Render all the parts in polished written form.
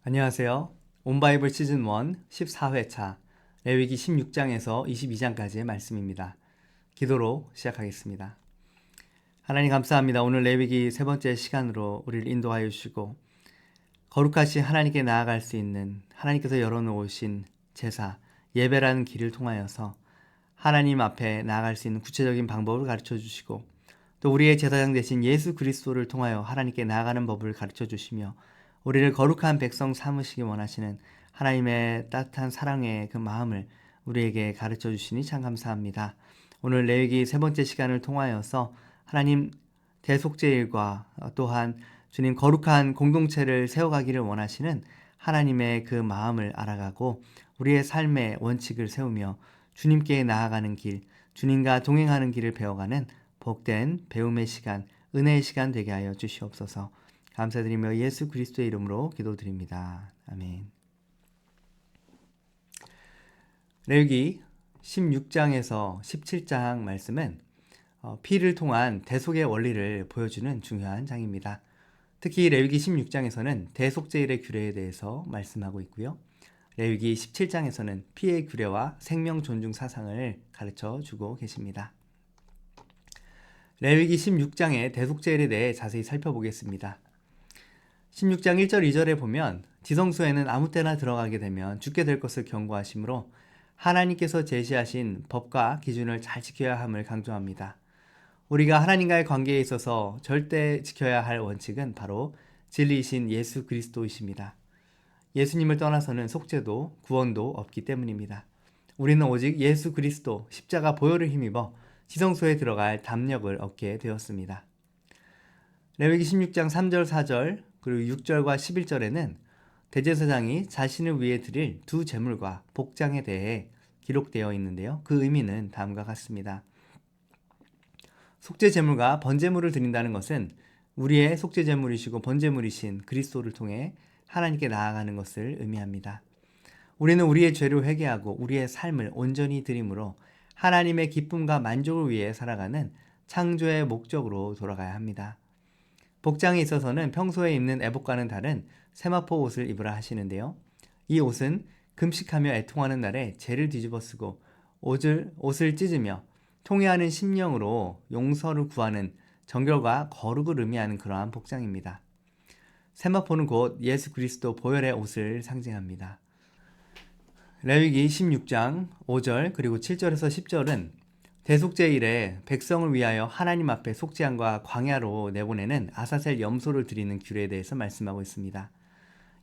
안녕하세요. 온바이블 시즌 1 14회차 레위기 16장에서 22장까지의 말씀입니다. 기도로 시작하겠습니다. 하나님 감사합니다. 오늘 레위기 세 번째 시간으로 우리를 인도하여 주시고 거룩하신 하나님께 나아갈 수 있는 하나님께서 열어놓으신 제사, 예배라는 길을 통하여서 하나님 앞에 나아갈 수 있는 구체적인 방법을 가르쳐 주시고 또 우리의 제사장 되신 예수 그리스도를 통하여 하나님께 나아가는 법을 가르쳐 주시며 우리를 거룩한 백성 삼으시기 원하시는 하나님의 따뜻한 사랑의 그 마음을 우리에게 가르쳐 주시니 참 감사합니다. 오늘 레위기 세 번째 시간을 통하여서 하나님 대속죄일과 또한 주님 거룩한 공동체를 세워가기를 원하시는 하나님의 그 마음을 알아가고 우리의 삶의 원칙을 세우며 주님께 나아가는 길, 주님과 동행하는 길을 배워가는 복된 배움의 시간, 은혜의 시간 되게 하여 주시옵소서. 감사드리며 예수 그리스도의 이름으로 기도드립니다. 아멘. 레위기 16장에서 17장 말씀은 피를 통한 대속의 원리를 보여주는 중요한 장입니다. 특히 레위기 16장에서는 대속제일의 규례에 대해서 말씀하고 있고요. 레위기 17장에서는 피의 규례와 생명 존중 사상을 가르쳐 주고 계십니다. 레위기 16장의 대속제일에 대해 자세히 살펴보겠습니다. 16장 1절 2절에 보면 지성소에는 아무 때나 들어가게 되면 죽게 될 것을 경고하시므로 하나님께서 제시하신 법과 기준을 잘 지켜야 함을 강조합니다. 우리가 하나님과의 관계에 있어서 절대 지켜야 할 원칙은 바로 진리이신 예수 그리스도이십니다. 예수님을 떠나서는 속죄도 구원도 없기 때문입니다. 우리는 오직 예수 그리스도 십자가 보혈을 힘입어 지성소에 들어갈 담력을 얻게 되었습니다. 레위기 16장 3절 4절 그리고 6절과 11절에는 대제사장이 자신을 위해 드릴 두 제물과 복장에 대해 기록되어 있는데요. 그 의미는 다음과 같습니다. 속죄 제물과 번제물을 드린다는 것은 우리의 속죄 제물이시고 번제물이신 그리스도를 통해 하나님께 나아가는 것을 의미합니다. 우리는 우리의 죄를 회개하고 우리의 삶을 온전히 드림으로 하나님의 기쁨과 만족을 위해 살아가는 창조의 목적으로 돌아가야 합니다. 복장에 있어서는 평소에 입는 애복과는 다른 세마포 옷을 입으라 하시는데요. 이 옷은 금식하며 애통하는 날에 죄를 뒤집어쓰고 옷을 찢으며 통회하는 심령으로 용서를 구하는 정결과 거룩을 의미하는 그러한 복장입니다. 세마포는 곧 예수 그리스도 보혈의 옷을 상징합니다. 레위기 16장 5절 그리고 7절에서 10절은 대속제일에 백성을 위하여 하나님 앞에 속죄함과 광야로 내보내는 아사셀 염소를 드리는 규례에 대해서 말씀하고 있습니다.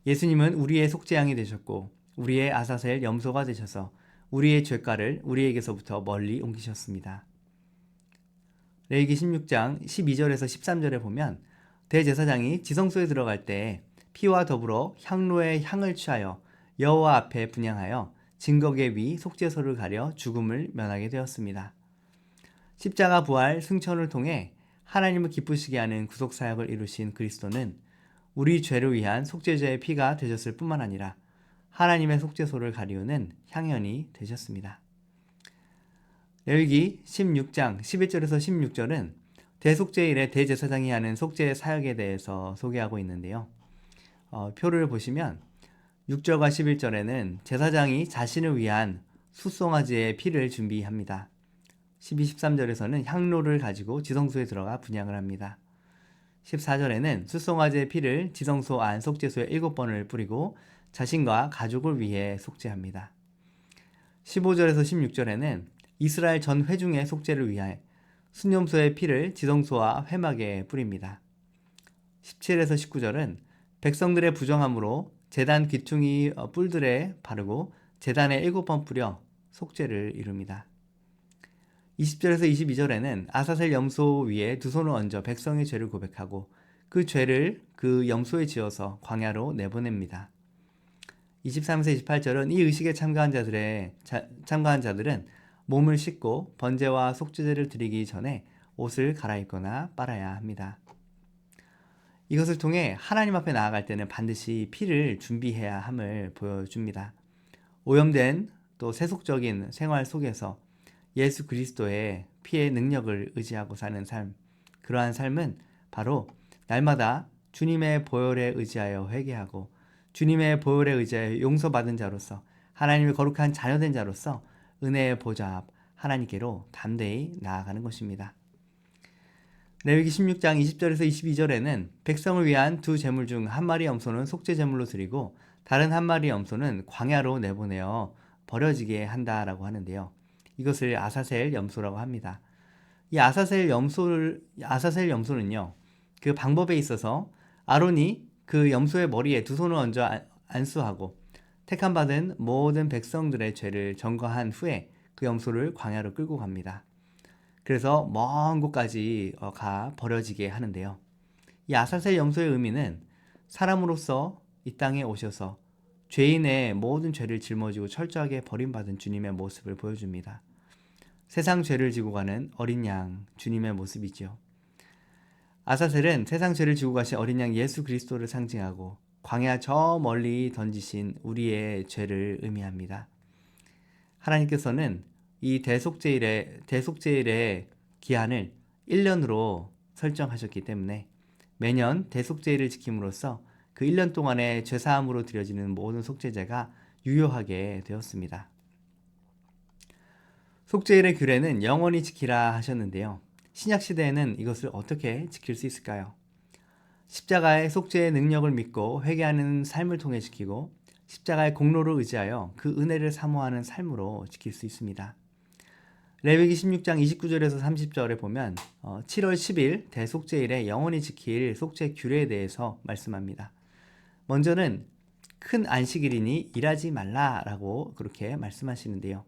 예수님은 우리의 속죄양이 되셨고 우리의 아사셀 염소가 되셔서 우리의 죄가를 우리에게서부터 멀리 옮기셨습니다. 레위기 16장 12절에서 13절에 보면 대제사장이 지성소에 들어갈 때 피와 더불어 향로의 향을 취하여 여호와 앞에 분향하여 증거계 위 속죄소를 가려 죽음을 면하게 되었습니다. 십자가 부활 승천을 통해 하나님을 기쁘시게 하는 구속사역을 이루신 그리스도는 우리 죄를 위한 속죄제의 피가 되셨을 뿐만 아니라 하나님의 속죄소를 가리우는 향연이 되셨습니다. 레위기 16장 11절에서 16절은 대속제일에 대제사장이 하는 속죄의 사역에 대해서 소개하고 있는데요. 표를 보시면 6절과 11절에는 제사장이 자신을 위한 숫송아지의 피를 준비합니다. 12, 13절에서는 향로를 가지고 지성소에 들어가 분향을 합니다. 14절에는 숫송아지의 피를 지성소 안 속죄소에 7번을 뿌리고 자신과 가족을 위해 속죄합니다. 15절에서 16절에는 이스라엘 전 회중의 속죄를 위해 순념소의 피를 지성소와 회막에 뿌립니다. 17에서 19절은 백성들의 부정함으로 제단 귀퉁이 뿔들에 바르고 제단에 7번 뿌려 속죄를 이룹니다. 20절에서 22절에는 아사셀 염소 위에 두 손을 얹어 백성의 죄를 고백하고 그 죄를 그 염소에 지어서 광야로 내보냅니다. 23에서 28절은 이 의식에 참가한 자들은 몸을 씻고 번제와 속죄제를 드리기 전에 옷을 갈아입거나 빨아야 합니다. 이것을 통해 하나님 앞에 나아갈 때는 반드시 피를 준비해야 함을 보여줍니다. 오염된 또 세속적인 생활 속에서 예수 그리스도의 피의 능력을 의지하고 사는 삶, 그러한 삶은 바로 날마다 주님의 보혈에 의지하여 회개하고 주님의 보혈에 의지하여 용서받은 자로서 하나님의 거룩한 자녀된 자로서 은혜의 보좌 앞 하나님께로 담대히 나아가는 것입니다. 레위기 16장 20절에서 22절에는 백성을 위한 두 제물 중 한 마리 염소는 속죄 제물로 드리고 다른 한 마리 염소는 광야로 내보내어 버려지게 한다라고 하는데요. 이것을 아사셀 염소라고 합니다. 이 아사셀 염소는요, 그 방법에 있어서 아론이 그 염소의 머리에 두 손을 얹어 안수하고 택함받은 모든 백성들의 죄를 점거한 후에 그 염소를 광야로 끌고 갑니다. 그래서 먼 곳까지 가 버려지게 하는데요. 이 아사셀 염소의 의미는 사람으로서 이 땅에 오셔서 죄인의 모든 죄를 짊어지고 철저하게 버림받은 주님의 모습을 보여줍니다. 세상 죄를 지고 가는 어린 양 주님의 모습이죠. 아사셀은 세상 죄를 지고 가신 어린 양 예수 그리스도를 상징하고 광야 저 멀리 던지신 우리의 죄를 의미합니다. 하나님께서는 이 대속죄일의 기한을 1년으로 설정하셨기 때문에 매년 대속죄일을 지킴으로써 그 1년 동안의 죄사함으로 드려지는 모든 속죄제가 유효하게 되었습니다. 속죄일의 규례는 영원히 지키라 하셨는데요. 신약시대에는 이것을 어떻게 지킬 수 있을까요? 십자가의 속죄의 능력을 믿고 회개하는 삶을 통해 지키고 십자가의 공로를 의지하여 그 은혜를 사모하는 삶으로 지킬 수 있습니다. 레위기 16장 29절에서 30절에 보면 7월 10일 대속죄일에 영원히 지킬 속죄 규례에 대해서 말씀합니다. 먼저는 큰 안식일이니 일하지 말라라고 그렇게 말씀하시는데요.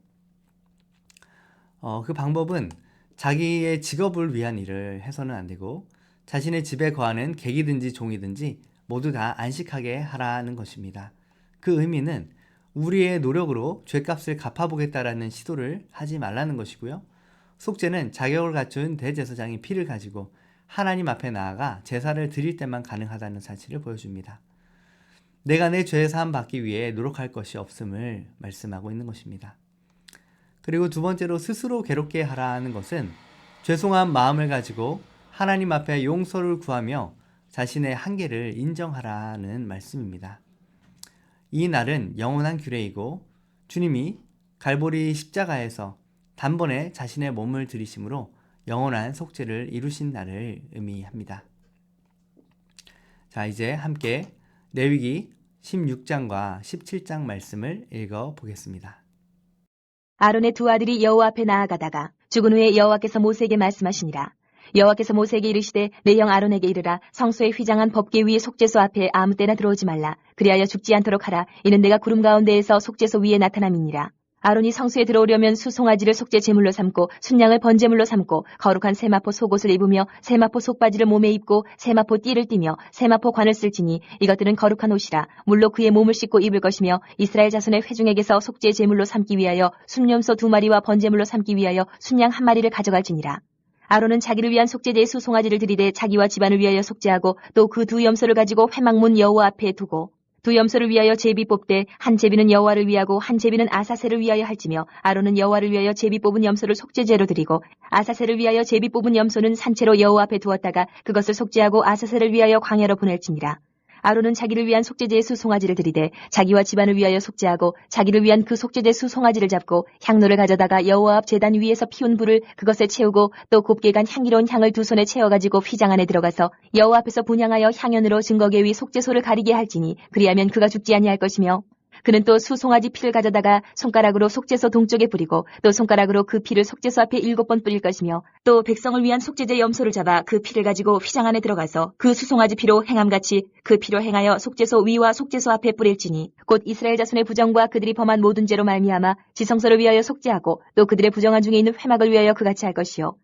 그 방법은 자기의 직업을 위한 일을 해서는 안 되고 자신의 집에 거하는 객이든지 종이든지 모두 다 안식하게 하라는 것입니다. 그 의미는 우리의 노력으로 죄값을 갚아보겠다라는 시도를 하지 말라는 것이고요. 속죄는 자격을 갖춘 대제사장이 피를 가지고 하나님 앞에 나아가 제사를 드릴 때만 가능하다는 사실을 보여줍니다. 내가 내 죄 사함 받기 위해 노력할 것이 없음을 말씀하고 있는 것입니다. 그리고 두 번째로 스스로 괴롭게 하라는 것은 죄송한 마음을 가지고 하나님 앞에 용서를 구하며 자신의 한계를 인정하라는 말씀입니다. 이 날은 영원한 규례이고 주님이 갈보리 십자가에서 단번에 자신의 몸을 들이심으로 영원한 속죄를 이루신 날을 의미합니다. 자, 이제 함께 레위기 16장과 17장 말씀을 읽어보겠습니다. 아론의 두 아들이 여호와 앞에 나아가다가 죽은 후에 여호와께서 모세에게 말씀하시니라. 여호와께서 모세에게 이르시되 내 형 아론에게 이르라. 성소에 휘장한 법궤 위에 속죄소 앞에 아무 때나 들어오지 말라. 그리하여 죽지 않도록 하라. 이는 내가 구름 가운데에서 속죄소 위에 나타남이니라. 아론이 성소에 들어오려면 수송아지를 속죄 제물로 삼고 순양을 번제물로 삼고 거룩한 세마포 속옷을 입으며 세마포 속바지를 몸에 입고 세마포 띠를 띠며 세마포 관을 쓸지니 이것들은 거룩한 옷이라. 물로 그의 몸을 씻고 입을 것이며 이스라엘 자손의 회중에게서 속죄 제물로 삼기 위하여 순염소 2마리와 번제물로 삼기 위하여 순양 1마리를 가져갈지니라. 아론은 자기를 위한 속죄제의 수송아지를 들이되 자기와 집안을 위하여 속죄하고 또 그 두 염소를 가지고 회막문 여호와 앞에 두고 두 염소를 위하여 제비 뽑되 한 제비는 여호와를 위하고 한 제비는 아사셀을 위하여 할지며 아론은 여호와를 위하여 제비 뽑은 염소를 속죄제로 드리고 아사셀을 위하여 제비 뽑은 염소는 산채로 여호와 앞에 두었다가 그것을 속죄하고 아사셀을 위하여 광야로 보낼지니라. 아론은 자기를 위한 속죄제의 수송아지를 들이되 자기와 집안을 위하여 속죄하고 자기를 위한 그 속죄제 수송아지를 잡고 향로를 가져다가 여호와 앞 제단 위에서 피운 불을 그것에 채우고 또 곱게 간 향기로운 향을 두 손에 채워가지고 휘장 안에 들어가서 여호와 앞에서 분향하여 향연으로 증거계 위 속죄소를 가리게 할지니 그리하면 그가 죽지 아니할 것이며 그는 또 수송아지 피를 가져다가 손가락으로 속죄소 동쪽에 뿌리고 또 손가락으로 그 피를 속죄소 앞에 7번 뿌릴 것이며 또 백성을 위한 속죄제 염소를 잡아 그 피를 가지고 휘장 안에 들어가서 그 수송아지 피로 행함같이 그 피로 행하여 속죄소 위와 속죄소 앞에 뿌릴지니 곧 이스라엘 자손의 부정과 그들이 범한 모든 죄로 말미암아 지성소를 위하여 속죄하고 또 그들의 부정한 중에 있는 회막을 위하여 그같이 할 것이요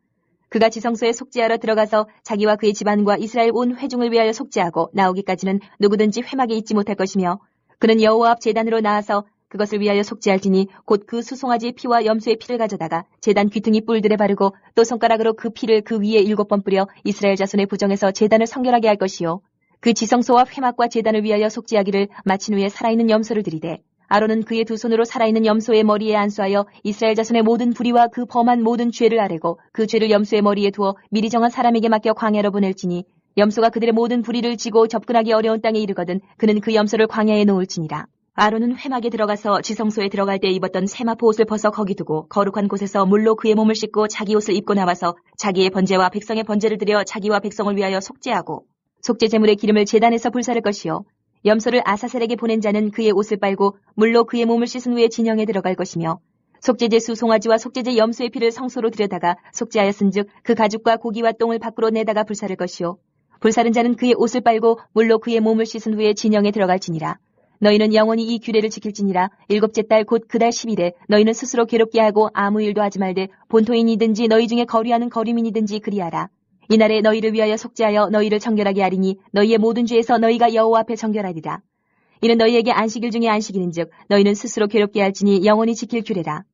그가 지성소에 속죄하러 들어가서 자기와 그의 집안과 이스라엘 온 회중을 위하여 속죄하고 나오기까지는 누구든지 회막에 있지 못할 것이며 그는 여호와 앞 제단으로 나아서 그것을 위하여 속죄할지니 곧 그 수송아지의 피와 염소의 피를 가져다가 제단 귀퉁이 뿔들에 바르고 또 손가락으로 그 피를 그 위에 7번 뿌려 이스라엘 자손의 부정에서 제단을 성결하게 할 것이요 그 지성소와 회막과 제단을 위하여 속죄하기를 마친 후에 살아있는 염소를 들이되 아론은 그의 두 손으로 살아있는 염소의 머리에 안수하여 이스라엘 자손의 모든 불의와 그 범한 모든 죄를 아뢰고 그 죄를 염소의 머리에 두어 미리 정한 사람에게 맡겨 광야로 보낼지니 염소가 그들의 모든 부리를 지고 접근하기 어려운 땅에 이르거든 그는 그 염소를 광야에 놓을지니라. 아론은 회막에 들어가서 지성소에 들어갈 때 입었던 세마포 옷을 벗어 거기 두고 거룩한 곳에서 물로 그의 몸을 씻고 자기 옷을 입고 나와서 자기의 번제와 백성의 번제를 드려 자기와 백성을 위하여 속죄하고 속죄 제물의 기름을 제단에서 불사를 것이요 염소를 아사셀에게 보낸 자는 그의 옷을 빨고 물로 그의 몸을 씻은 후에 진영에 들어갈 것이며 속죄제 수송아지와 속죄제 염소의 피를 성소로 들여다가 속죄하였은즉 그 가죽과 고기와 똥을 밖으로 내다가 불사를 것이요 불사른 자는 그의 옷을 빨고 물로 그의 몸을 씻은 후에 진영에 들어갈지니라. 너희는 영원히 이 규례를 지킬지니라. 일곱째 달 곧 그 달 10일에 너희는 스스로 괴롭게 하고 아무 일도 하지 말되 본토인이든지 너희 중에 거류하는 거류민이든지 그리하라. 이날에 너희를 위하여 속죄하여 너희를 정결하게 하리니 너희의 모든 죄에서 너희가 여호와 앞에 정결하리라. 이는 너희에게 안식일 중에 안식일인즉 너희는 스스로 괴롭게 할지니 영원히 지킬 규례라.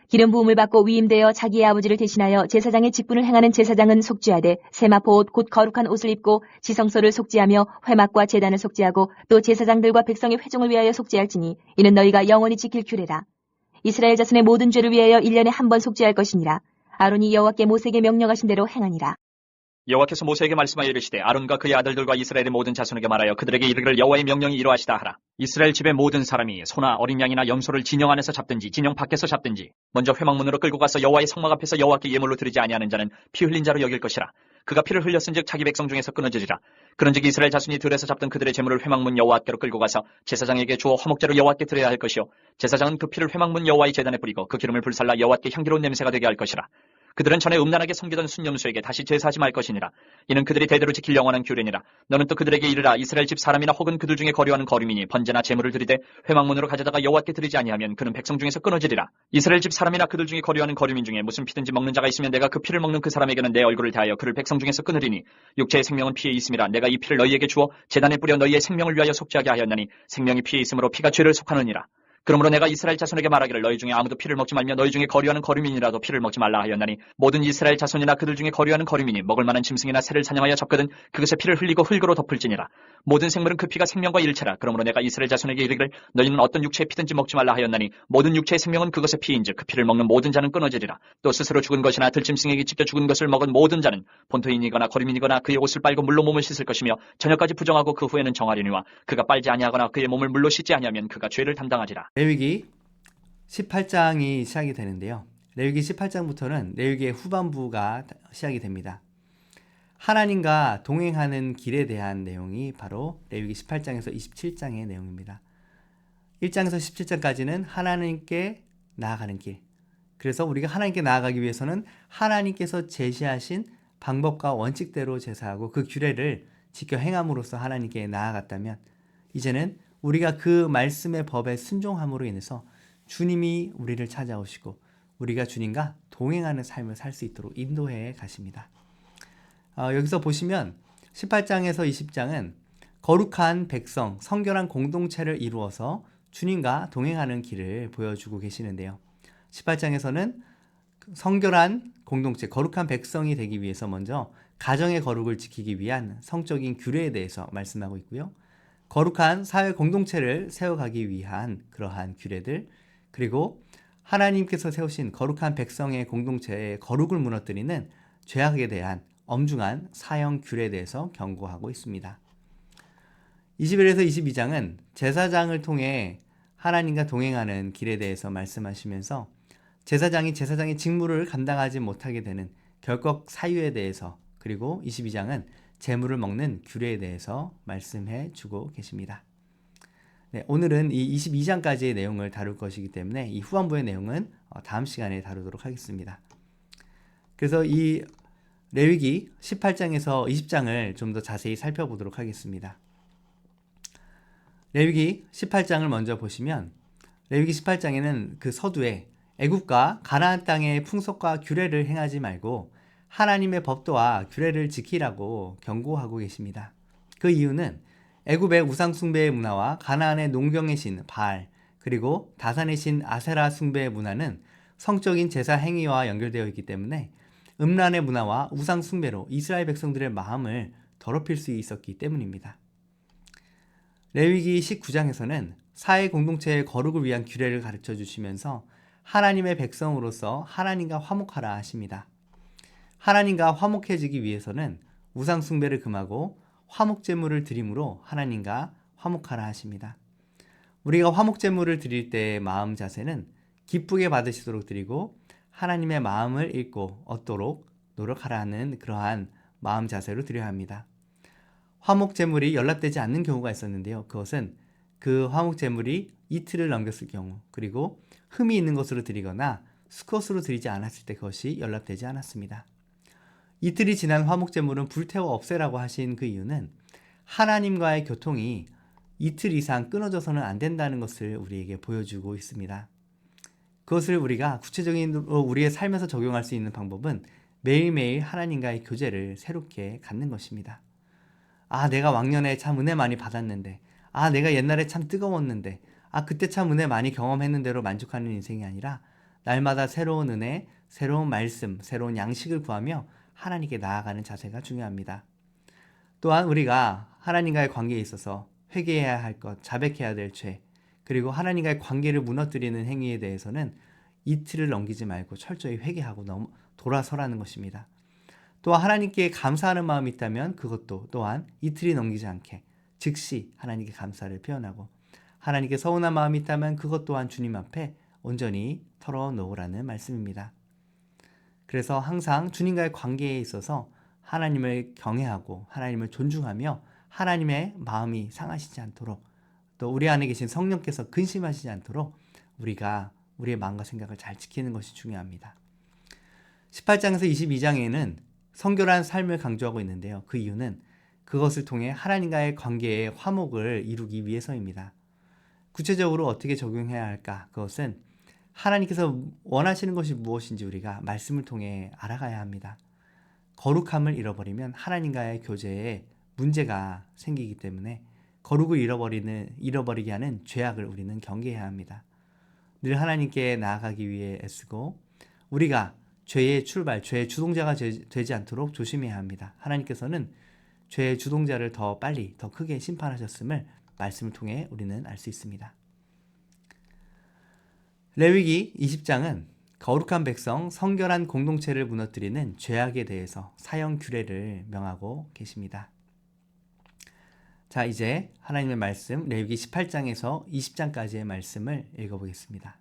기름 부음을 받고 위임되어 자기의 아버지를 대신하여 제사장의 직분을 행하는 제사장은 속죄하되 세마포 옷 곧 거룩한 옷을 입고 지성소를 속죄하며 회막과 제단을 속죄하고 또 제사장들과 백성의 회중을 위하여 속죄할지니 이는 너희가 영원히 지킬 규례라. 이스라엘 자손의 모든 죄를 위하여 1년에 한 번 속죄할 것이니라. 아론이 여호와께 모세에게 명령하신 대로 행하니라. 여호와께서 모세에게 말씀하여 이르시되 아론과 그의 아들들과 이스라엘의 모든 자손에게 말하여 그들에게 이르기를 여호와의 명령이 이러하시다 하라. 이스라엘 집의 모든 사람이 소나 어린 양이나 염소를 진영 안에서 잡든지 진영 밖에서 잡든지 먼저 회막문으로 끌고 가서 여호와의 성막 앞에서 여호와께 예물로 드리지 아니하는 자는 피 흘린 자로 여길 것이라. 그가 피를 흘렸은즉 자기 백성 중에서 끊어지리라. 그런즉 이스라엘 자손이 들에서 잡던 그들의 제물을 회막문 여호와께로 끌고 가서 제사장에게 주어 화목제로 여호와께 드려야 할 것이요 제사장은 그 피를 회막문 여호와의 제단에 뿌리고 그 기름을 불살라 여호와께 향기로운 냄새가 되게 할 것이라. 그들은 전에 음란하게 섬기던 순염소에게 다시 제사하지 말 것이니라. 이는 그들이 대대로 지킬 영원한 규례니라. 너는 또 그들에게 이르라. 이스라엘 집 사람이나 혹은 그들 중에 거류하는 거류민이 번제나 제물을 드리되 회막문으로 가져다가 여호와께 드리지 아니하면 그는 백성 중에서 끊어지리라. 이스라엘 집 사람이나 그들 중에 거류하는 거류민 중에 무슨 피든지 먹는 자가 있으면 내가 그 피를 먹는 그 사람에게는 내 얼굴을 대하여 그를 백성 중에서 끊으리니 육체의 생명은 피에 있음이라. 내가 이 피를 너희에게 주어 제단에 뿌려 너희의 생명을 위하여 속죄하게 하였나니 생명이 피에 있으므로 피가 죄를 속하느니라. 그러므로 내가 이스라엘 자손에게 말하기를 너희 중에 아무도 피를 먹지 말며 너희 중에 거류하는 거류민이라도 피를 먹지 말라 하였나니 모든 이스라엘 자손이나 그들 중에 거류하는 거류민이 먹을 만한 짐승이나 새를 사냥하여 잡거든 그것에 피를 흘리고 흙으로 덮을지니라. 모든 생물은 그 피가 생명과 일체라. 그러므로 내가 이스라엘 자손에게 이르기를 너희는 어떤 육체의 피든지 먹지 말라 하였나니 모든 육체의 생명은 그것의 피인즉 그 피를 먹는 모든 자는 끊어지리라. 또 스스로 죽은 것이나 들짐승에게 찢겨 죽은 것을 먹은 모든 자는 본토인이거나 거류민이거나 그의 옷을 빨고 물로 몸을 씻을 것이며 저녁까지 부정하고 그 후에는 정하리니와 그가 빨지 아니하거나 그의 몸을 물로 씻지 아니하면 그가 죄를 담당하리라. 레위기 18장이 시작이 되는데요. 레위기 18장부터는 레위기의 후반부가 시작이 됩니다. 하나님과 동행하는 길에 대한 내용이 바로 레위기 18장에서 27장의 내용입니다. 1장에서 17장까지는 하나님께 나아가는 길. 그래서 우리가 하나님께 나아가기 위해서는 하나님께서 제시하신 방법과 원칙대로 제사하고 그 규례를 지켜 행함으로써 하나님께 나아갔다면 이제는 우리가 그 말씀의 법에 순종함으로 인해서 주님이 우리를 찾아오시고 우리가 주님과 동행하는 삶을 살 수 있도록 인도해 가십니다. 여기서 보시면 18장에서 20장은 거룩한 백성, 성결한 공동체를 이루어서 주님과 동행하는 길을 보여주고 계시는데요. 18장에서는 성결한 공동체, 거룩한 백성이 되기 위해서 먼저 가정의 거룩을 지키기 위한 성적인 규례에 대해서 말씀하고 있고요. 거룩한 사회 공동체를 세워가기 위한 그러한 규례들, 그리고 하나님께서 세우신 거룩한 백성의 공동체의 거룩을 무너뜨리는 죄악에 대한 엄중한 사형 규례에 대해서 경고하고 있습니다. 21에서 22장은 제사장을 통해 하나님과 동행하는 길에 대해서 말씀하시면서 제사장이 제사장의 직무를 감당하지 못하게 되는 결격 사유에 대해서, 그리고 22장은 제물을 먹는 규례에 대해서 말씀해 주고 계십니다. 네, 오늘은 이 22장까지의 내용을 다룰 것이기 때문에 이 후반부의 내용은 다음 시간에 다루도록 하겠습니다. 그래서 이 레위기 18장에서 20장을 좀 더 자세히 살펴보도록 하겠습니다. 레위기 18장을 먼저 보시면 레위기 18장에는 그 서두에 애굽과 가나안 땅의 풍속과 규례를 행하지 말고 하나님의 법도와 규례를 지키라고 경고하고 계십니다. 그 이유는 애굽의 우상 숭배의 문화와 가나안의 농경의 신 바알, 그리고 다산의 신 아세라 숭배의 문화는 성적인 제사 행위와 연결되어 있기 때문에 음란의 문화와 우상 숭배로 이스라엘 백성들의 마음을 더럽힐 수 있었기 때문입니다. 레위기 19장에서는 사회 공동체의 거룩을 위한 규례를 가르쳐 주시면서 하나님의 백성으로서 하나님과 화목하라 하십니다. 하나님과 화목해지기 위해서는 우상 숭배를 금하고 화목 제물을 드림으로 하나님과 화목하라 하십니다. 우리가 화목 제물을 드릴 때의 마음 자세는 기쁘게 받으시도록 드리고 하나님의 마음을 읽고 얻도록 노력하라는 그러한 마음 자세로 드려야 합니다. 화목 제물이 연락되지 않는 경우가 있었는데요. 그것은 그 화목 제물이 이틀을 넘겼을 경우, 그리고 흠이 있는 것으로 드리거나 수컷으로 드리지 않았을 때 그것이 연락되지 않았습니다. 이틀이 지난 화목 제물은 불태워 없애라고 하신 그 이유는 하나님과의 교통이 이틀 이상 끊어져서는 안 된다는 것을 우리에게 보여주고 있습니다. 그것을 우리가 구체적인 우리의 삶에서 적용할 수 있는 방법은 매일매일 하나님과의 교제를 새롭게 갖는 것입니다. 아, 내가 왕년에 참 은혜 많이 받았는데, 아, 내가 옛날에 참 뜨거웠는데, 아, 그때 참 은혜 많이 경험했는 대로 만족하는 인생이 아니라 날마다 새로운 은혜, 새로운 말씀, 새로운 양식을 구하며 하나님께 나아가는 자세가 중요합니다. 또한 우리가 하나님과의 관계에 있어서 회개해야 할 것, 자백해야 될 죄, 그리고 하나님과의 관계를 무너뜨리는 행위에 대해서는 이틀을 넘기지 말고 철저히 회개하고 돌아서라는 것입니다. 또한 하나님께 감사하는 마음이 있다면 그것도 또한 이틀이 넘기지 않게 즉시 하나님께 감사를 표현하고, 하나님께 서운한 마음이 있다면 그것 또한 주님 앞에 온전히 털어놓으라는 말씀입니다. 그래서 항상 주님과의 관계에 있어서 하나님을 경외하고 하나님을 존중하며 하나님의 마음이 상하시지 않도록, 또 우리 안에 계신 성령께서 근심하시지 않도록 우리가 우리의 마음과 생각을 잘 지키는 것이 중요합니다. 18장에서 22장에는 성결한 삶을 강조하고 있는데요. 그 이유는 그것을 통해 하나님과의 관계의 화목을 이루기 위해서입니다. 구체적으로 어떻게 적용해야 할까? 그것은 하나님께서 원하시는 것이 무엇인지 우리가 말씀을 통해 알아가야 합니다. 거룩함을 잃어버리면 하나님과의 교제에 문제가 생기기 때문에 거룩을 잃어버리게 하는 죄악을 우리는 경계해야 합니다. 늘 하나님께 나아가기 위해 애쓰고 우리가 죄의 출발, 죄의 주동자가 되지 않도록 조심해야 합니다. 하나님께서는 죄의 주동자를 더 빨리, 더 크게 심판하셨음을 말씀을 통해 우리는 알 수 있습니다. 레위기 20장은 거룩한 백성, 성결한 공동체를 무너뜨리는 죄악에 대해서 사형 규례를 명하고 계십니다. 자, 이제 하나님의 말씀 레위기 18장에서 20장까지의 말씀을 읽어보겠습니다.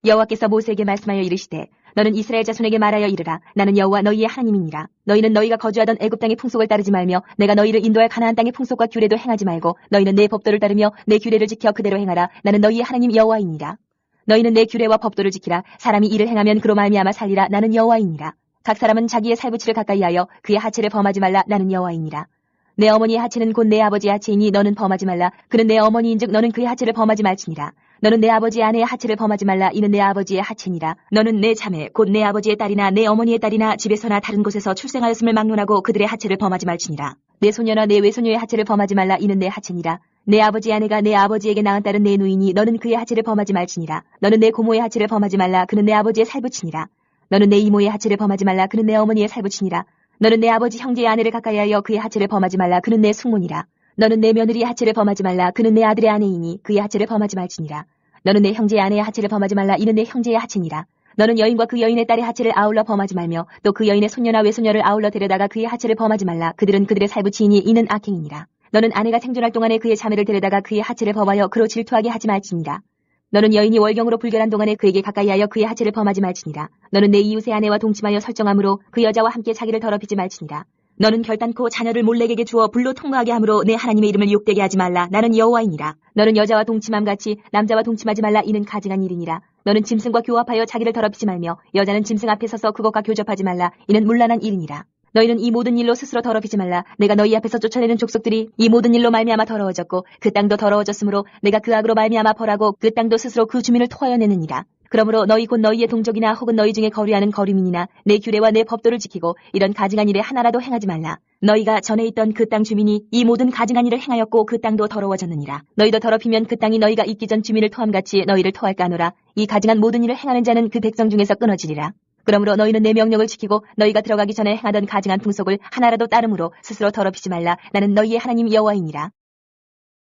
여호와께서 모세에게 말씀하여 이르시되 너는 이스라엘 자손에게 말하여 이르라. 나는 여호와 너희의 하나님이니라. 너희는 너희가 거주하던 애굽 땅의 풍속을 따르지 말며 내가 너희를 인도할 가나안 땅의 풍속과 규례도 행하지 말고 너희는 내 법도를 따르며 내 규례를 지켜 그대로 행하라. 나는 너희의 하나님 여호와이니라. 너희는 내 규례와 법도를 지키라. 사람이 이를 행하면 그로 말미암아 살리라. 나는 여호와이니라. 각 사람은 자기의 살부치를 가까이하여 그의 하체를 범하지 말라. 나는 여호와이니라. 내 어머니의 하체는 곧 내 아버지의 하체이니 너는 범하지 말라. 그는 내 어머니인즉 너는 그의 하체를 범하지 말지니라. 너는 내 아버지의 아내의 하체를 범하지 말라. 이는 내 아버지의 하체니라. 너는 내 자매 곧 내 아버지의 딸이나 내 어머니의 딸이나 집에서나 다른 곳에서 출생하였음을 막론하고 그들의 하체를 범하지 말지니라. 내 소녀나 내 외소녀의 하체를 범하지 말라. 이는 내 하체니라. 내 아버지의 아내가 내 아버지에게 낳은 딸은 내 누이니 너는 그의 하체를 범하지 말지니라. 너는 내 고모의 하체를 범하지 말라. 그는 내 아버지의 살부치니라. 너는 내 이모의 하체를 범하지 말라. 그는 내 어머니의 살부치니라. 너는 내 아버지 형제의 아내를 가까이하여 그의 하체를 범하지 말라. 그는 내 숙모니라. 너는 내 며느리의 하체를 범하지 말라. 그는 내 아들의 아내이니 그의 하체를 범하지 말지니라. 너는 내 형제의 아내의 하체를 범하지 말라. 이는 내 형제의 하체니라. 너는 여인과 그 여인의 딸의 하체를 아울러 범하지 말며 또 그 여인의 손녀나 외손녀를 아울러 데려다가 그의 하체를 범하지 말라. 그들은 그들의 살부치이니 이는 악행이니라. 너는 아내가 생존할 동안에 그의 자매를 데려다가 그의 하체를 범하여 그로 질투하게 하지 말지니라. 너는 여인이 월경으로 불결한 동안에 그에게 가까이하여 그의 하체를 범하지 말지니라. 너는 내 이웃의 아내와 동침하여 설정함으로 그 여자와 함께 자기를 더럽히지 말지니라. 너는 결단코 자녀를 몰렉에게 주어 불로 통과하게 함으로 내 하나님의 이름을 욕되게 하지 말라. 나는 여호와이니라. 너는 여자와 동침함같이 남자와 동침하지 말라. 이는 가증한 일이니라. 너는 짐승과 교합하여 자기를 더럽히지 말며 여자는 짐승 앞에 서서 그것과 교접하지 말라. 이는 문란한 일이니라. 너희는 이 모든 일로 스스로 더럽히지 말라. 내가 너희 앞에서 쫓아내는 족속들이 이 모든 일로 말미암아 더러워졌고 그 땅도 더러워졌으므로 내가 그 악으로 말미암아 벌하고 그 땅도 스스로 그 주민을 토하여 내느니라. 그러므로 너희 곧 너희의 동족이나 혹은 너희 중에 거류하는 거류민이나 내 규례와 내 법도를 지키고 이런 가증한 일에 하나라도 행하지 말라. 너희가 전에 있던 그 땅 주민이 이 모든 가증한 일을 행하였고 그 땅도 더러워졌느니라. 너희도 더럽히면 그 땅이 너희가 있기 전 주민을 토함같이 너희를 토할까 하노라. 이 가증한 모든 일을 행하는 자는 그 백성 중에서 끊어지리라. 그러므로 너희는 내 명령을 지키고 너희가 들어가기 전에 행하던 가증한 풍속을 하나라도 따름으로 스스로 더럽히지 말라. 나는 너희의 하나님 여호와이니라.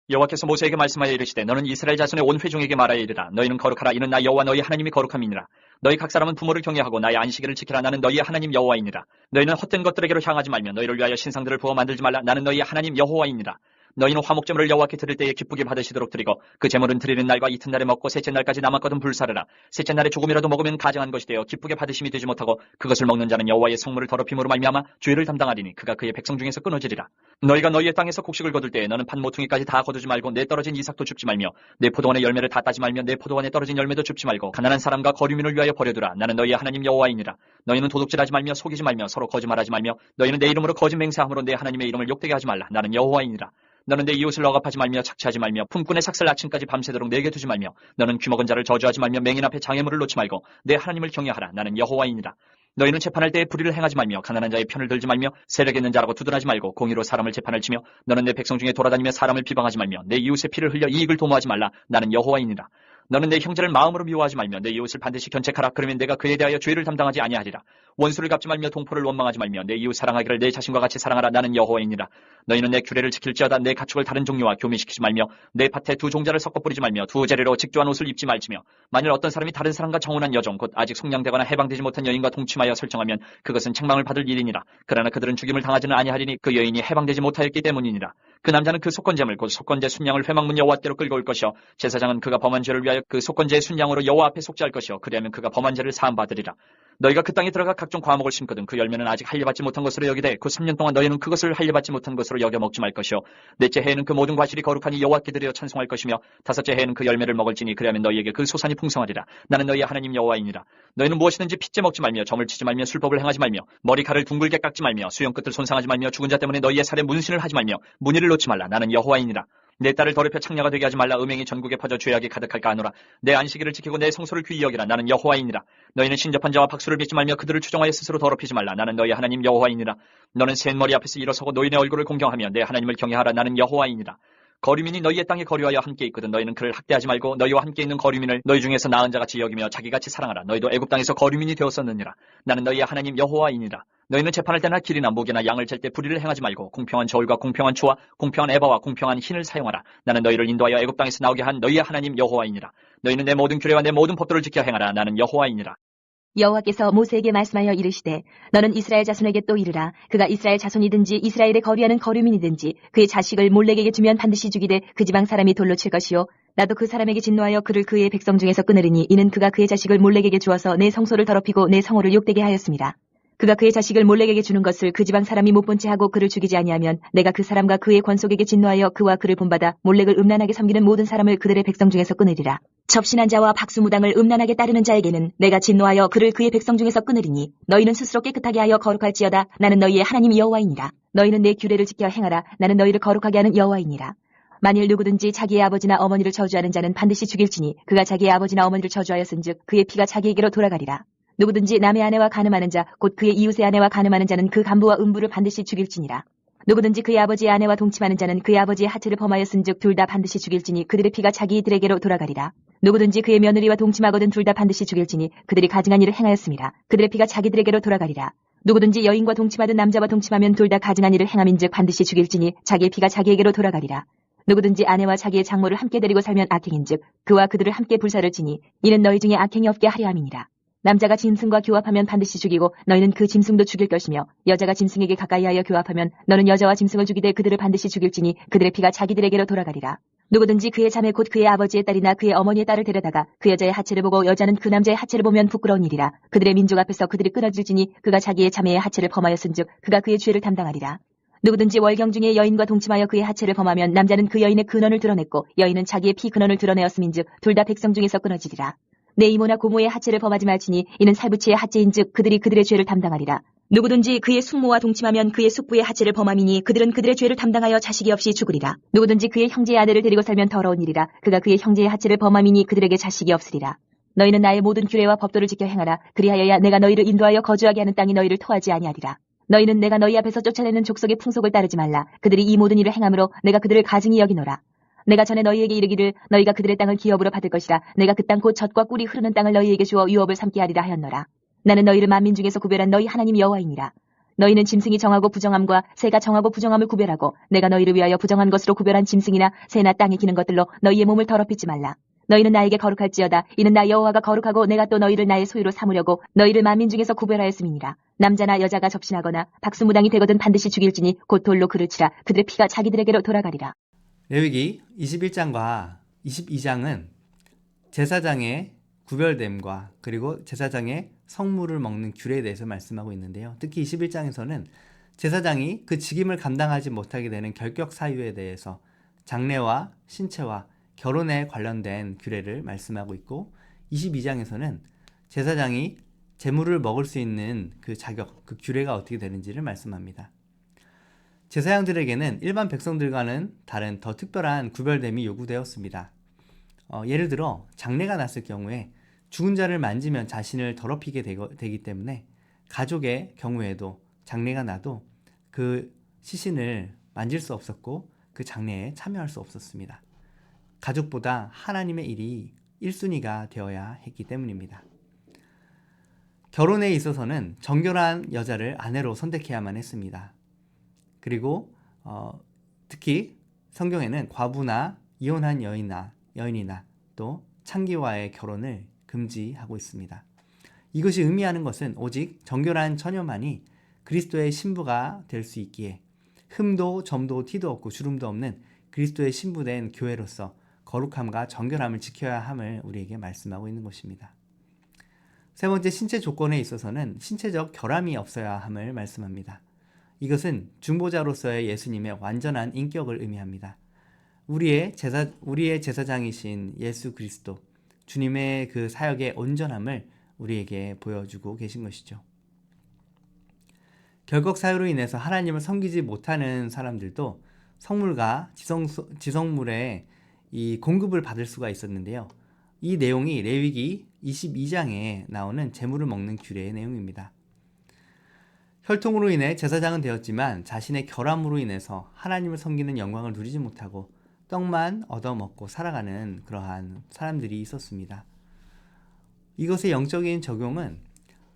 여호와께서 모세에게 말씀하여 이르시되 너는 이스라엘 자손의 온 회중에게 말하여 이르라. 너희는 거룩하라. 이는 나 여호와 너희 하나님이 거룩함이니라. 너희 각 사람은 부모를 경외하고 나의 안식일을 지키라. 나는 너희의 하나님 여호와이니라. 너희는 헛된 것들에게로 향하지 말며 너희를 위하여 신상들을 부어 만들지 말라. 나는 너희의 하나님 여호와이니라. 너희는 화목제물을 여호와께 드릴 때에 기쁘게 받으시도록 드리고 그 제물은 드리는 날과 이튿날에 먹고 셋째 날까지 남았거든 불사르라. 셋째 날에 조금이라도 먹으면 가증한 것이 되어 기쁘게 받으심이 되지 못하고 그것을 먹는 자는 여호와의 성물을 더럽힘으로 말미암아 죄를 담당하리니 그가 그의 백성 중에서 끊어지리라. 너희가 너희의 땅에서 곡식을 거둘 때에 너는 판 모퉁이까지 다 거두지 말고 내 떨어진 이삭도 줍지 말며 내 포도원의 열매를 다 따지 말며 내 포도원에 떨어진 열매도 줍지 말고 가난한 사람과 거류민을 위하여 버려두라. 나는 너희의 하나님 여호와이니라. 너희는 도둑질하지 말며 속이지 말며 서로 거짓말하지 말며 너희는 내 이름으로 거짓 맹세함으로 내 하나님의 이름을 욕되게 하지 말라. 나는 여호와이니라. 너는 내 이웃을 억압하지 말며 착취하지 말며 품꾼의 삭슬 아침까지 밤새도록 내게 두지 말며 너는 귀먹은 자를 저주하지 말며 맹인 앞에 장애물을 놓지 말고 내 하나님을 경외하라. 나는 여호와이니라. 너희는 재판할 때에 불의를 행하지 말며 가난한 자의 편을 들지 말며 세력 있는 자라고 두둔하지 말고 공의로 사람을 재판을 치며 너는 내 백성 중에 돌아다니며 사람을 비방하지 말며 내 이웃의 피를 흘려 이익을 도모하지 말라. 나는 여호와이니라. 너는 내 형제를 마음으로 미워하지 말며 내 이웃을 반드시 견책하라. 그러면 내가 그에 대하여 죄를 담당하지 아니하리라. 원수를 갚지 말며 동포를 원망하지 말며 내 이웃 사랑하기를 내 자신과 같이 사랑하라. 나는 여호와이니라. 너희는 내 규례를 지킬지어다. 내 가축을 다른 종류와 교미시키지 말며 내 밭에 두 종자를 섞어 뿌리지 말며 두 재료로 직조한 옷을 입지 말지며 만일 어떤 사람이 다른 사람과 정혼한 여종 곧 아직 속량되거나 해방되지 못한 여인과 동침하여 설정하면 그것은 책망을 받을 일이니라. 그러나 그들은 죽임을 당하지는 아니하리니 그 여인이 해방되지 못하였기 때문이니라. 그 남자는 그 속건제물 곧 속건제 순양을 회막문 여호와께로 끌고 올 것이요 제사장은 그가 범한 죄를 위하여 그 속건제의 순양으로 여호와 앞에 속죄할 것이요 그리하면 그가 범한 죄를 사함 받으리라. 너희가 그 땅에 들어가 각종 과목을 심거든 그 열매는 아직 할례받지 못한 것으로 여기되 그 3년 동안 너희는 그것을 할례받지 못한 것으로 여겨 먹지 말 것이요 넷째 해에는 그 모든 과실이 거룩하니 여호와께 드려 찬송할 것이며 다섯째 해에는 그 열매를 먹을지니 그리하면 너희에게 그 소산이 풍성하리라. 나는 너희의 하나님 여호와이니라. 너희는 무엇이든지 핏째 먹지 말며 점을 치지 말며 술법을 행하지 말며 머리칼을 둥글게 깎지 말며 수염 끝을 손상하지 말며 죽은 자 때문에 너희의 살에 문신을 하지 말며 무늬를 놓지 말라. 나는 여호와이니라. 내 딸을 더럽혀 창녀가 되게 하지 말라. 음행이 전국에 퍼져 죄악이 가득할까 하노라. 내 안식일을 지키고 내 성소를 귀히 여기라. 나는 여호와이니라. 너희는 신접한 자와 박수를 빚지 말며 그들을 추종하여 스스로 더럽히지 말라. 나는 너희 하나님 여호와이니라. 너는 센 머리 앞에서 일어서고 노인의 얼굴을 공경하며 내 하나님을 경외하라. 나는 여호와이니라. 거류민이 너희의 땅에 거류하여 함께 있거든 너희는 그를 학대하지 말고 너희와 함께 있는 거류민을 너희 중에서 나은 자같이 여기며 자기같이 사랑하라. 너희도 애굽 땅에서 거류민이 되었었느니라. 나는 너희의 하나님 여호와이니라. 너희는 재판할 때나 길이나 무게나 양을 잴 때 불의를 행하지 말고 공평한 저울과 공평한 추와 공평한 에바와 공평한 흰을 사용하라. 나는 너희를 인도하여 애굽 땅에서 나오게 한 너희의 하나님 여호와이니라. 너희는 내 모든 규례와 내 모든 법도를 지켜 행하라. 나는 여호와이니라. 여호와께서 모세에게 말씀하여 이르시되 너는 이스라엘 자손에게 또 이르라. 그가 이스라엘 자손이든지 이스라엘에 거류하는 거류민이든지 그의 자식을 몰렉에게 주면 반드시 죽이되 그 지방 사람이 돌로 칠 것이요 나도 그 사람에게 진노하여 그를 그의 백성 중에서 끊으리니 이는 그가 그의 자식을 몰렉에게 주어서 내 성소를 더럽히고 내 성호를 욕되게 하였습니다. 그가 그의 자식을 몰렉에게 주는 것을 그 지방 사람이 못 본 채 하고 그를 죽이지 아니하면 내가 그 사람과 그의 권속에게 진노하여 그와 그를 본받아 몰렉을 음란하게 섬기는 모든 사람을 그들의 백성 중에서 끊으리라. 접신한 자와 박수무당을 음란하게 따르는 자에게는 내가 진노하여 그를 그의 백성 중에서 끊으리니 너희는 스스로 깨끗하게 하여 거룩할지어다. 나는 너희의 하나님 여호와이니라. 너희는 내 규례를 지켜 행하라. 나는 너희를 거룩하게 하는 여호와이니라. 만일 누구든지 자기의 아버지나 어머니를 저주하는 자는 반드시 죽일지니 그가 자기의 아버지나 어머니를 저주하였은즉 그의 피가 자기에게로 돌아가리라. 누구든지 남의 아내와 간음하는 자 곧 그의 이웃의 아내와 간음하는 자는 그 간부와 음부를 반드시 죽일지니라. 누구든지 그의 아버지의 아내와 동침하는 자는 그의 아버지의 하체를 범하였은즉 둘 다 반드시 죽일지니 그들의 피가 자기들에게로 돌아가리라. 누구든지 그의 며느리와 동침하거든 둘 다 반드시 죽일지니 그들이 가증한 일을 행하였습니다. 그들의 피가 자기들에게로 돌아가리라. 누구든지 여인과 동침하든 남자와 동침하면 둘 다 가증한 일을 행함인즉 반드시 죽일지니 자기의 피가 자기에게로 돌아가리라. 누구든지 아내와 자기의 장모를 함께 데리고 살면 악행인즉 그와 그들을 함께 불사를 지니 이는 너희 중에 악행이 없게 하려 함이니라. 남자가 짐승과 교합하면 반드시 죽이고 너희는 그 짐승도 죽일 것이며 여자가 짐승에게 가까이하여 교합하면 너는 여자와 짐승을 죽이되 그들을 반드시 죽일지니 그들의 피가 자기들에게로 돌아가리라. 누구든지 그의 자매 곧 그의 아버지의 딸이나 그의 어머니의 딸을 데려다가 그 여자의 하체를 보고 여자는 그 남자의 하체를 보면 부끄러운 일이라. 그들의 민족 앞에서 그들이 끊어질지니 그가 자기의 자매의 하체를 범하였은즉 그가 그의 죄를 담당하리라. 누구든지 월경 중에 여인과 동침하여 그의 하체를 범하면 남자는 그 여인의 근원을 드러냈고 여인은 자기의 피 근원을 드러내었음인즉 둘 다 백성 중에서 끊어지리라. 내 이모나 고모의 하체를 범하지 말지니 이는 살부치의 하체인즉 그들이 그들의 죄를 담당하리라. 누구든지 그의 숙모와 동침하면 그의 숙부의 하체를 범함이니 그들은 그들의 죄를 담당하여 자식이 없이 죽으리라. 누구든지 그의 형제의 아내를 데리고 살면 더러운 일이라. 그가 그의 형제의 하체를 범함이니 그들에게 자식이 없으리라. 너희는 나의 모든 규례와 법도를 지켜 행하라. 그리하여야 내가 너희를 인도하여 거주하게 하는 땅이 너희를 토하지 아니하리라. 너희는 내가 너희 앞에서 쫓아내는 족속의 풍속을 따르지 말라. 그들이 이 모든 일을 행함으로 내가 그들을 가증히 여기노라. 내가 전에 너희에게 이르기를 너희가 그들의 땅을 기업으로 받을 것이라. 내가 그 땅 곧 젖과 꿀이 흐르는 땅을 너희에게 주어 유업을 삼게 하리라 하였노라. 나는 너희를 만민 중에서 구별한 너희 하나님 여호와이니라. 너희는 짐승이 정하고 부정함과 새가 정하고 부정함을 구별하고 내가 너희를 위하여 부정한 것으로 구별한 짐승이나 새나 땅에 기는 것들로 너희의 몸을 더럽히지 말라. 너희는 나에게 거룩할지어다. 이는 나 여호와가 거룩하고 내가 또 너희를 나의 소유로 삼으려고 너희를 만민 중에서 구별하였음이니라. 남자나 여자가 접신하거나 박수무당이 되거든 반드시 죽일지니 곧 돌로 그를 치라. 그들의 피가 자기들에게로 돌아가리라. 레위기 21장과 22장은 제사장의 구별됨과 그리고 제사장의 성물을 먹는 규례에 대해서 말씀하고 있는데요. 특히 21장에서는 제사장이 그 직임을 감당하지 못하게 되는 결격 사유에 대해서 장례와 신체와 결혼에 관련된 규례를 말씀하고 있고, 22장에서는 제사장이 제물을 먹을 수 있는 그 자격, 그 규례가 어떻게 되는지를 말씀합니다. 제사장들에게는 일반 백성들과는 다른 더 특별한 구별됨이 요구되었습니다. 예를 들어 장례가 났을 경우에 죽은 자를 만지면 자신을 더럽히게 되기 때문에 가족의 경우에도 장례가 나도 그 시신을 만질 수 없었고 그 장례에 참여할 수 없었습니다. 가족보다 하나님의 일이 1순위가 되어야 했기 때문입니다. 결혼에 있어서는 정결한 여자를 아내로 선택해야만 했습니다. 그리고 특히 성경에는 과부나 이혼한 여인이나 또 창기와의 결혼을 금지하고 있습니다. 이것이 의미하는 것은 오직 정결한 처녀만이 그리스도의 신부가 될 수 있기에 흠도 점도 티도 없고 주름도 없는 그리스도의 신부된 교회로서 거룩함과 정결함을 지켜야 함을 우리에게 말씀하고 있는 것입니다. 세 번째, 신체 조건에 있어서는 신체적 결함이 없어야 함을 말씀합니다. 이것은 중보자로서의 예수님의 완전한 인격을 의미합니다. 우리의 제사장이신 예수 그리스도, 주님의 그 사역의 온전함을 우리에게 보여주고 계신 것이죠. 결격 사유로 인해서 하나님을 섬기지 못하는 사람들도 성물과 지성물의 이 공급을 받을 수가 있었는데요. 이 내용이 레위기 22장에 나오는 제물을 먹는 규례의 내용입니다. 혈통으로 인해 제사장은 되었지만 자신의 결함으로 인해서 하나님을 섬기는 영광을 누리지 못하고 떡만 얻어먹고 살아가는 그러한 사람들이 있었습니다. 이것의 영적인 적용은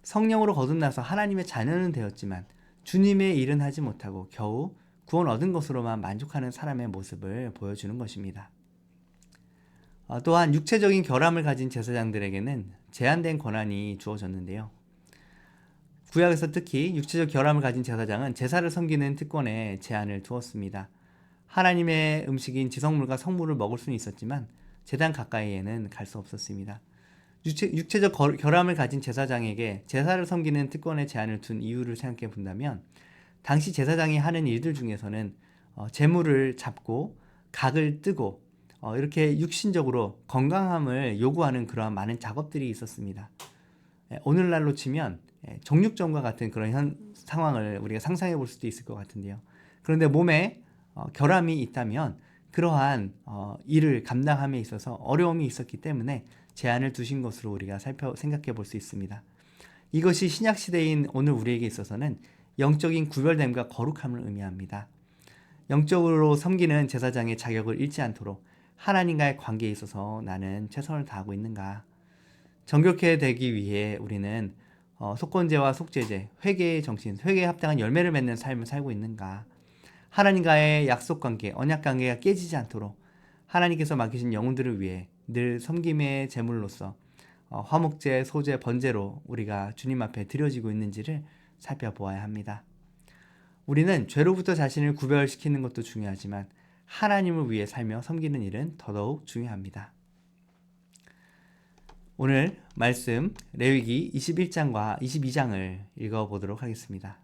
성령으로 거듭나서 하나님의 자녀는 되었지만 주님의 일은 하지 못하고 겨우 구원 얻은 것으로만 만족하는 사람의 모습을 보여주는 것입니다. 또한 육체적인 결함을 가진 제사장들에게는 제한된 권한이 주어졌는데요. 구약에서 특히 육체적 결함을 가진 제사장은 제사를 섬기는 특권에 제한을 두었습니다. 하나님의 음식인 지성물과 성물을 먹을 수는 있었지만 제단 가까이에는 갈 수 없었습니다. 육체적 결함을 가진 제사장에게 제사를 섬기는 특권에 제한을 둔 이유를 생각해 본다면 당시 제사장이 하는 일들 중에서는 제물을 잡고 각을 뜨고 이렇게 육신적으로 건강함을 요구하는 그러한 많은 작업들이 있었습니다. 오늘날로 치면 정육점과 같은 그런 상황을 우리가 상상해 볼 수도 있을 것 같은데요. 그런데 몸에 결함이 있다면 그러한 일을 감당함에 있어서 어려움이 있었기 때문에 제한을 두신 것으로 우리가 생각해 볼 수 있습니다. 이것이 신약시대인 오늘 우리에게 있어서는 영적인 구별됨과 거룩함을 의미합니다. 영적으로 섬기는 제사장의 자격을 잃지 않도록 하나님과의 관계에 있어서 나는 최선을 다하고 있는가? 정결케 되기 위해 우리는 속건제와 속죄제, 회개의 정신, 회개에 합당한 열매를 맺는 삶을 살고 있는가? 하나님과의 약속관계, 언약관계가 깨지지 않도록 하나님께서 맡기신 영혼들을 위해 늘 섬김의 제물로서 화목제, 소제, 번제로 우리가 주님 앞에 드려지고 있는지를 살펴보아야 합니다. 우리는 죄로부터 자신을 구별시키는 것도 중요하지만 하나님을 위해 살며 섬기는 일은 더더욱 중요합니다. 오늘 말씀 레위기 21장과 22장을 읽어보도록 하겠습니다.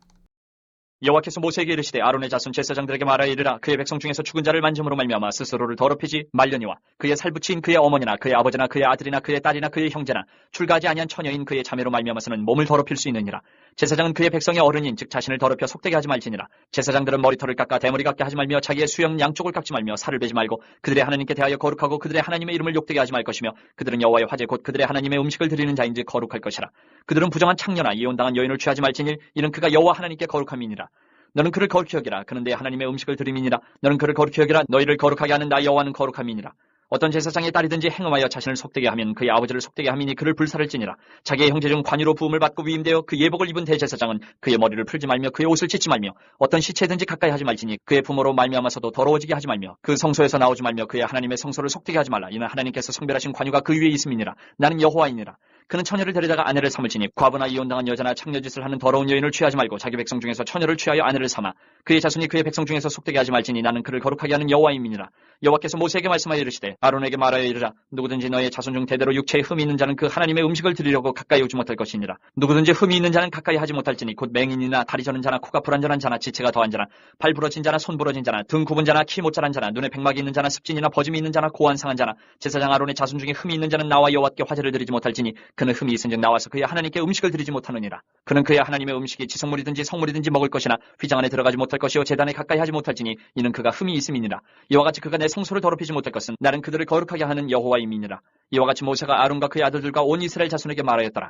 여호와께서 모세에게 이르시되 아론의 자손 제사장들에게 말하여 이르라. 그의 백성 중에서 죽은 자를 만짐으로 말미암아 스스로를 더럽히지 말려니와 그의 살붙인 그의 어머니나 그의 아버지나 그의 아들이나 그의 딸이나 그의 형제나 출가하지 아니한 처녀인 그의 자매로 말미암아서는 몸을 더럽힐 수 있느니라. 제사장은 그의 백성의 어른인 즉 자신을 더럽혀 속되게 하지 말지니라. 제사장들은 머리털을 깎아 대머리 같게 하지 말며 자기의 수염 양쪽을 깎지 말며 살을 베지 말고 그들의 하나님께 대하여 거룩하고 그들의 하나님의 이름을 욕되게 하지 말 것이며 그들은 여호와의 화제 곧 그들의 하나님의 음식을 드리는 자인지 거룩할 것이라. 그들은 부정한 창녀나 이혼당한 여인을 취하지 말지니 이는 그가 여호와 하나님께 거룩함이니라. 너는 그를 거룩히 여기라. 그는 내 하나님의 음식을 드림이니라. 너는 그를 거룩히 여기라. 너희를 거룩하게 하는 나 여호와는 거룩함이니라. 어떤 제사장의 딸이든지 행음하여 자신을 속되게 하면 그의 아버지를 속되게 함이니 그를 불살을지니라. 자기의 형제 중 관유로 부음을 받고 위임되어 그 예복을 입은 대제사장은 그의 머리를 풀지 말며 그의 옷을 찢지 말며 어떤 시체든지 가까이 하지 말지니 그의 부모로 말미암아서도 더러워지게 하지 말며 그 성소에서 나오지 말며 그의 하나님의 성소를 속되게 하지 말라. 이는 하나님께서 성별하신 관유가 그 위에 있음이니라. 나는 여호와이니라. 그는 처녀를 데려다가 아내를 삼을지니 과부나 이혼당한 여자나 창녀짓을 하는 더러운 여인을 취하지 말고 자기 백성 중에서 처녀를 취하여 아내를 삼아 그의 자손이 그의 백성 중에서 속되게 하지 말지니 나는 그를 거룩하게 하는 여호와임이니라. 여호와께서 모세에게 말씀하여 이르시되 아론에게 말하여 이르라. 누구든지 너의 자손 중 대대로 육체에 흠이 있는 자는 그 하나님의 음식을 드리려고 가까이 오지 못할 것이니라. 누구든지 흠이 있는 자는 가까이 하지 못할지니 곧 맹인이나 다리 저는 자나 코가 불안전한 자나 지체가 더한 자나 발 부러진 자나 손 부러진 자나 등 굽은 자나 키 못 자란 자나 눈에 백막이 있는 자나 습진이나 버짐이 있는 자나 고안 상한 자나 제사장 아론의 자손 중에 흠이 있는 자는 나와 여호와께 화제를 드리지 못할지니 그는 흠이 있은즉 나와서 그의 하나님께 음식을 드리지 못하느니라. 그는 그의 하나님의 음식이 지성물이든지 성물이든지 먹을 것이나 휘장 안에 들어가지 못할 것이요 제단에 가까이 하지 못할지니 이는 그가 흠이 있음이니라. 이와 같이 그가 내 성소를 더럽히지 못할 것은 나는 그들을 거룩하게 하는 여호와임이니라. 이와 같이 모세가 아론과 그의 아들들과 온 이스라엘 자손에게 말하였더라.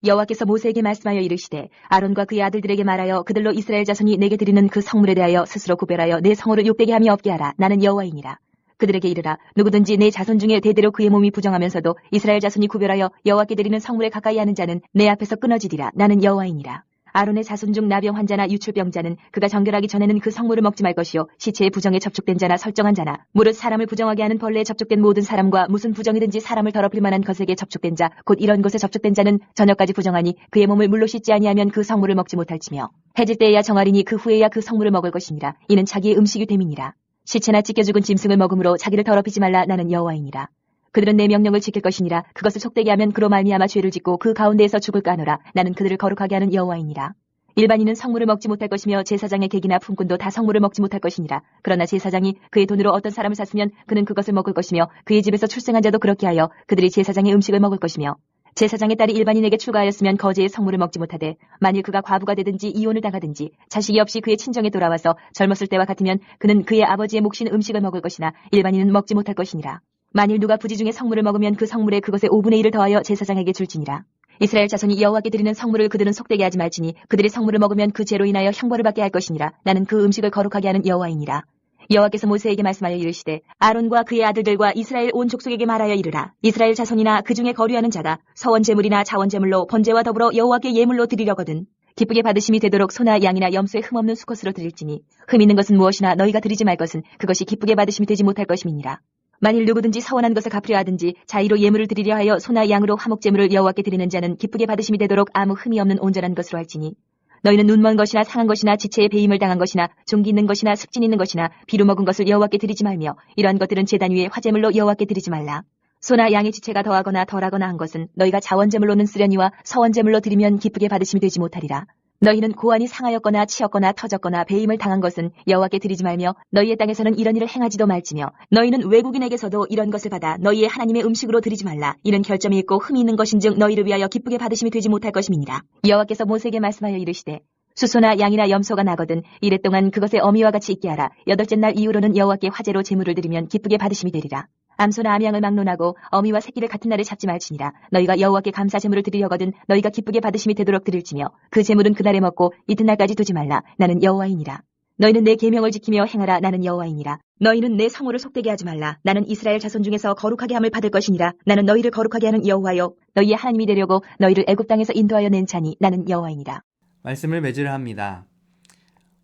여호와께서 모세에게 말씀하여 이르시되 아론과 그의 아들들에게 말하여 그들로 이스라엘 자손이 내게 드리는 그 성물에 대하여 스스로 구별하여 내 성호를 욕되게 함이 없게 하라. 나는 여호와이니라. 그들에게 이르라. 누구든지 내 자손 중에 대대로 그의 몸이 부정하면서도 이스라엘 자손이 구별하여 여호와께 드리는 성물에 가까이 하는 자는 내 앞에서 끊어지리라. 나는 여호와이니라. 아론의 자손 중 나병 환자나 유출병자는 그가 정결하기 전에는 그 성물을 먹지 말 것이요 시체의 부정에 접촉된 자나 설정한 자나 무릇 사람을 부정하게 하는 벌레에 접촉된 모든 사람과 무슨 부정이든지 사람을 더럽힐 만한 것에게 접촉된 자 곧 이런 것에 접촉된 자는 저녁까지 부정하니 그의 몸을 물로 씻지 아니하면 그 성물을 먹지 못할지며 해질 때에야 정하리니 그 후에야 그 성물을 먹을 것이니라. 이는 자기의 음식이 됨이니라. 시체나 찢겨 죽은 짐승을 먹음으로 자기를 더럽히지 말라. 나는 여호와이니라. 그들은 내 명령을 지킬 것이니라. 그것을 속되게 하면 그로 말미암아 죄를 짓고 그 가운데에서 죽을까 하노라. 나는 그들을 거룩하게 하는 여호와이니라. 일반인은 성물을 먹지 못할 것이며 제사장의 객이나 품꾼도 다 성물을 먹지 못할 것이니라. 그러나 제사장이 그의 돈으로 어떤 사람을 샀으면 그는 그것을 먹을 것이며 그의 집에서 출생한 자도 그렇게 하여 그들이 제사장의 음식을 먹을 것이며 제사장의 딸이 일반인에게 출가하였으면 거제의 성물을 먹지 못하되 만일 그가 과부가 되든지 이혼을 당하든지 자식이 없이 그의 친정에 돌아와서 젊었을 때와 같으면 그는 그의 아버지의 몫인 음식을 먹을 것이나 일반인은 먹지 못할 것이니라. 만일 누가 부지 중에 성물을 먹으면 그 성물에 그것의 5분의 1을 더하여 제사장에게 줄지니라. 이스라엘 자손이 여호와께 드리는 성물을 그들은 속되게 하지 말지니 그들이 성물을 먹으면 그 죄로 인하여 형벌을 받게 할 것이니라. 나는 그 음식을 거룩하게 하는 여호와이니라. 여호와께서 모세에게 말씀하여 이르시되 아론과 그의 아들들과 이스라엘 온 족속에게 말하여 이르라. 이스라엘 자손이나 그 중에 거류하는 자가 서원 제물이나 자원 제물로 번제와 더불어 여호와께 예물로 드리려거든 기쁘게 받으심이 되도록 소나 양이나 염소에 흠 없는 수컷으로 드릴지니 흠 있는 것은 무엇이나 너희가 드리지 말 것은 그것이 기쁘게 받으심이 되지 못할 것임이니라. 만일 누구든지 서원한 것을 갚으려 하든지 자의로 예물을 드리려 하여 소나 양으로 화목제물을 여호와께 드리는 자는 기쁘게 받으심이 되도록 아무 흠이 없는 온전한 것으로 할지니 너희는 눈먼 것이나 상한 것이나 지체에 배임을 당한 것이나 종기 있는 것이나 습진 있는 것이나 비루 먹은 것을 여호와께 드리지 말며 이러한 것들은 제단 위에 화제물로 여호와께 드리지 말라. 소나 양의 지체가 더하거나 덜하거나 한 것은 너희가 자원제물로는 쓰려니와 서원제물로 드리면 기쁘게 받으심이 되지 못하리라. 너희는 고안이 상하였거나 치였거나 터졌거나 배임을 당한 것은 여호와께 드리지 말며 너희의 땅에서는 이런 일을 행하지도 말지며 너희는 외국인에게서도 이런 것을 받아 너희의 하나님의 음식으로 드리지 말라. 이는 결점이 있고 흠이 있는 것인즉 너희를 위하여 기쁘게 받으심이 되지 못할 것임이니라. 여호와께서 모세에게 말씀하여 이르시되 수소나 양이나 염소가 나거든 이랫동안 그것의 어미와 같이 있게 하라. 여덟째 날 이후로는 여호와께 화제로 제물을 드리면 기쁘게 받으심이 되리라. 암소나 암양을 막론하고 어미와 새끼를 같은 날에 잡지 말지니라. 너희가 여호와께 감사 제물을 드리려거든 너희가 기쁘게 받으심이 되도록 드릴지며 그 제물은 그날에 먹고 이튿날까지 두지 말라. 나는 여호와이니라. 너희는 내 계명을 지키며 행하라. 나는 여호와이니라. 너희는 내 성호를 속되게 하지 말라. 나는 이스라엘 자손 중에서 거룩하게 함을 받을 것이니라. 나는 너희를 거룩하게 하는 여호와요 너희의 하나님이 되려고 너희를 애굽 땅에서 인도하여 낸 자니 나는 여호와이니라. 말씀을 맺으려 합니다.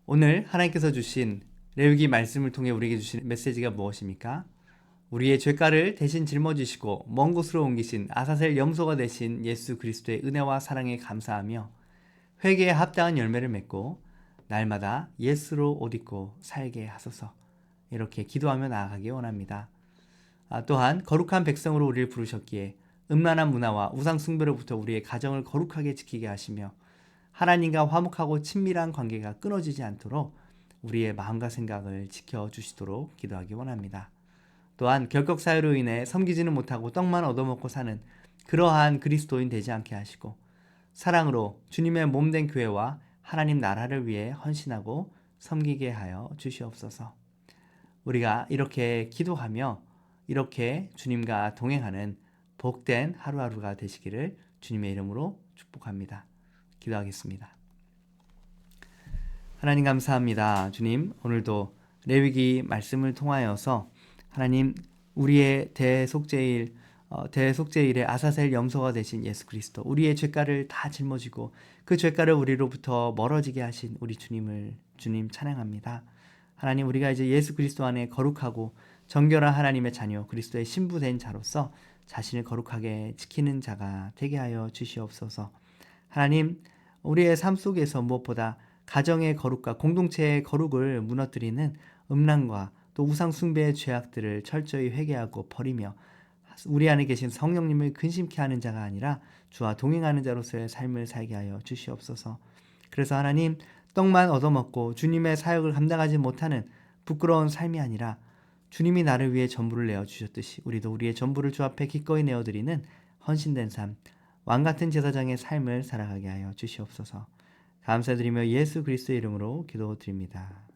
오늘 하나님께서 주신 레위기 말씀을 통해 우리에게 주신 메시지가 무엇입니까? 우리의 죄가를 대신 짊어지시고 먼 곳으로 옮기신 아사셀 염소가 되신 예수 그리스도의 은혜와 사랑에 감사하며 회개에 합당한 열매를 맺고 날마다 예수로 옷 입고 살게 하소서. 이렇게 기도하며 나아가기 원합니다. 또한 거룩한 백성으로 우리를 부르셨기에 음란한 문화와 우상 숭배로부터 우리의 가정을 거룩하게 지키게 하시며 하나님과 화목하고 친밀한 관계가 끊어지지 않도록 우리의 마음과 생각을 지켜주시도록 기도하기 원합니다. 또한 결격 사유로 인해 섬기지는 못하고 떡만 얻어먹고 사는 그러한 그리스도인 되지 않게 하시고 사랑으로 주님의 몸된 교회와 하나님 나라를 위해 헌신하고 섬기게 하여 주시옵소서. 우리가 이렇게 기도하며 이렇게 주님과 동행하는 복된 하루하루가 되시기를 주님의 이름으로 축복합니다. 기도하겠습니다. 하나님 감사합니다. 주님 오늘도 레위기 말씀을 통하여서 하나님 우리의 대속죄일의 아사셀 염소가 되신 예수 그리스도, 우리의 죄가를 다 짊어지고 그 죄가를 우리로부터 멀어지게 하신 우리 주님 찬양합니다. 하나님, 우리가 이제 예수 그리스도 안에 거룩하고 정결한 하나님의 자녀, 그리스도의 신부된 자로서 자신을 거룩하게 지키는 자가 되게 하여 주시옵소서. 하나님, 우리의 삶 속에서 무엇보다 가정의 거룩과 공동체의 거룩을 무너뜨리는 음란과 또 우상 숭배의 죄악들을 철저히 회개하고 버리며 우리 안에 계신 성령님을 근심케 하는 자가 아니라 주와 동행하는 자로서의 삶을 살게 하여 주시옵소서. 그래서 하나님, 떡만 얻어먹고 주님의 사역을 감당하지 못하는 부끄러운 삶이 아니라 주님이 나를 위해 전부를 내어주셨듯이 우리도 우리의 전부를 주 앞에 기꺼이 내어드리는 헌신된 삶, 왕같은 제사장의 삶을 살아가게 하여 주시옵소서. 감사드리며 예수 그리스도의 이름으로 기도드립니다.